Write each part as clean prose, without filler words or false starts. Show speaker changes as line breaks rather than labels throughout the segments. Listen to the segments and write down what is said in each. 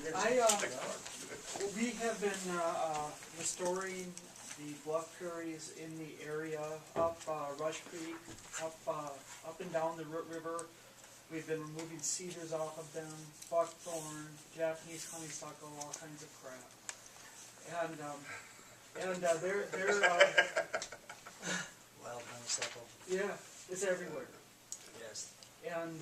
We have been restoring the bluff prairies in the area up Rush Creek, up and down the Root River. We've been removing cedars off of them, buckthorn, Japanese honeysuckle, all kinds of crap. And they're
wild honeysuckle.
yeah, it's everywhere.
Yes.
And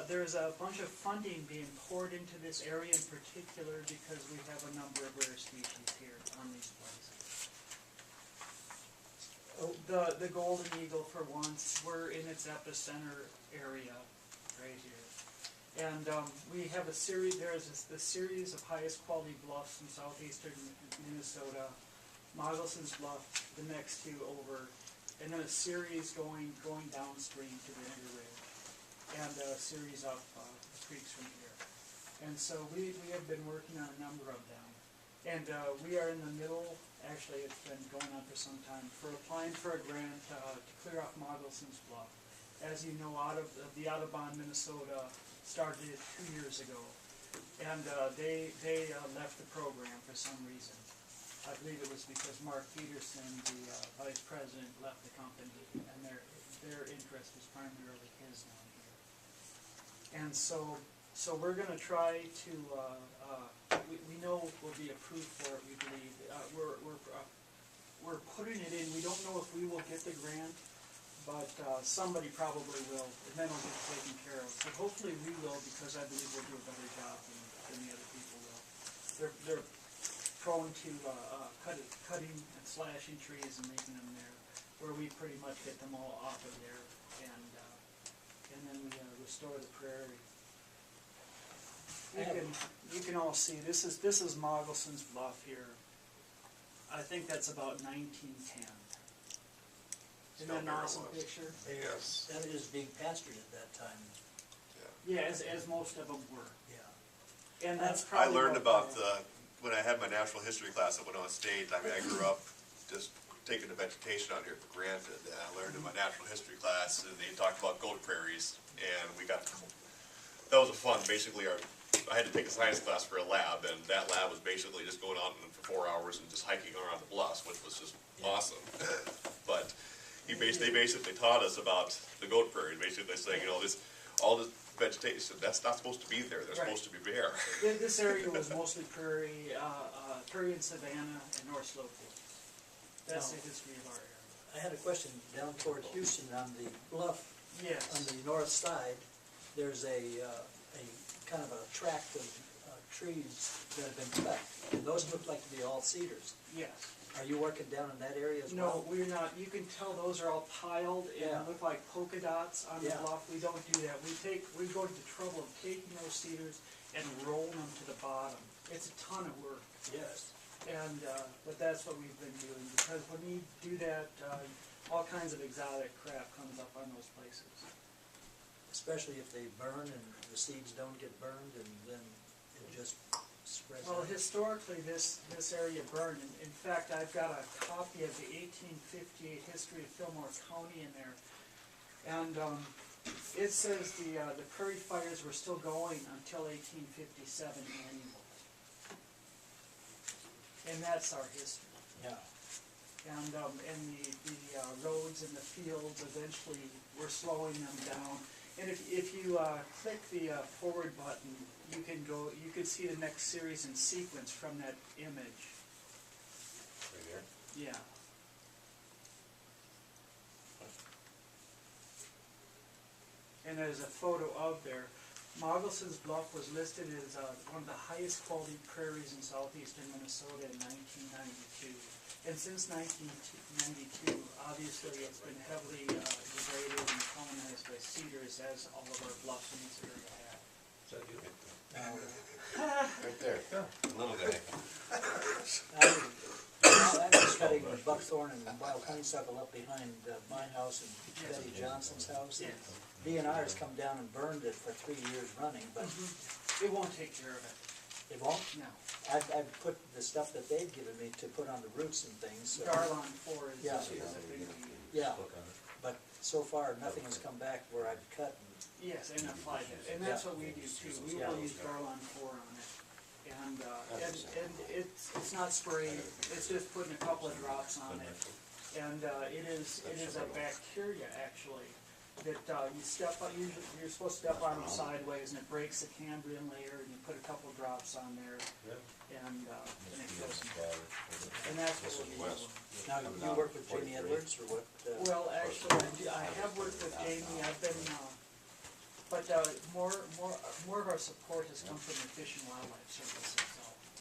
there's a bunch of funding being poured into this area in particular because we have a number of rare species here on these places. The golden eagle, for once, we're in its epicenter area right here. And we have a series, the series of highest quality bluffs in southeastern Minnesota, Moggelson's Bluff, the next two over, and then a series going downstream to the Inner Ridge, and a series up the creeks from here. And so we have been working on a number of them. And we are in the middle, actually it's been going on for some time, for applying for a grant to clear off Moggelson's Bluff. As you know, the Audubon, Minnesota started it 2 years ago. And they left the program for some reason. I believe it was because Mark Peterson, the vice president, left the company, and their interest was primarily his down here. And so we're going to try to. We know we'll be approved for it. We believe we're putting it in. We don't know if we will get the grant, but somebody probably will, and then it'll get taken care of. So hopefully we will, because I believe we'll do a better job than the other people will. They're prone to cutting and slashing trees and making them there, where we pretty much get them all off of there, and then we restore the prairie. You can all see this is Moggelson's Bluff here. I think that's about 1910. Isn't that an awesome picture?
Yes.
That is being pastured at that time.
Yeah, as most of them were.
Yeah.
And that's
I
probably
learned about when I had my natural history class at Winona State. I mean, I grew up just taking the vegetation out here for granted. And I learned in my natural history class, and they talked about goat prairies, and that was a fun. Basically, I had to take a science class for a lab, and that lab was basically just going out for 4 hours and just hiking around the bluffs, which was just awesome. But they basically taught us about the goat prairie. Basically saying, all this vegetation, that's not supposed to be there. They're supposed to be bare.
This area was mostly prairie and savanna and North Slope woods. That's the history of our area.
I had a question down toward Houston on the bluff.
Yes.
On the north side, there's a kind of a tract of trees that have been cut, and those look like to be all cedars.
Yes.
Are you working down in that area as well?
No, we're not. You can tell those are all piled and look like polka dots on the bluff. We don't do that. We go to the trouble of taking those cedars and rolling them to the bottom. It's a ton of work.
Yes.
And but that's what we've been doing, because when we do that, all kinds of exotic crap comes up on those places.
Especially if they burn and the seeds don't get burned, and then it just spreads
Well,
out.
historically, this area burned. In fact, I've got a copy of the 1858 history of Fillmore County in there, and it says the prairie fires were still going until 1857 annual, and that's our history.
Yeah.
And the roads and the fields eventually were slowing them down. And if you click the forward button, you can see the next series in sequence from that image.
Right here?
Yeah. And there's a photo of there. Moggelson's Bluff was listed as one of the highest quality prairies in southeastern Minnesota in 1992. And since 1992, obviously it's been heavily degraded and colonized by cedars, as all of our bluffs in this area have.
Is that you? Right there. The little guy.
I'm just cutting buckthorn and wild honeysuckle up behind my house and Betty Johnson's house.
Yes.
DNR has come down and burned it for 3 years running, but
It won't take care of it.
it won't.
No.
I've put the stuff that they've given me to put on the roots and things. So
Darlon 4 is
Yeah.
a big deal.
yeah, but so far nothing has come back where I've cut and
Yes, and apply it, and that's what we do too, we will use Garland 4 on it. And it's not sprayed, it's just putting a couple of drops on it. And it is a bacteria actually, that you step on, you're supposed to step on them sideways and it breaks the Cambrian layer and you put a couple drops on there and it kills them. And that's what we're doing.
Now, you work with Jamie Edwards, or what?
Well, actually, I have worked with Jamie, I've been, but more of our support has come from the Fish and Wildlife Service.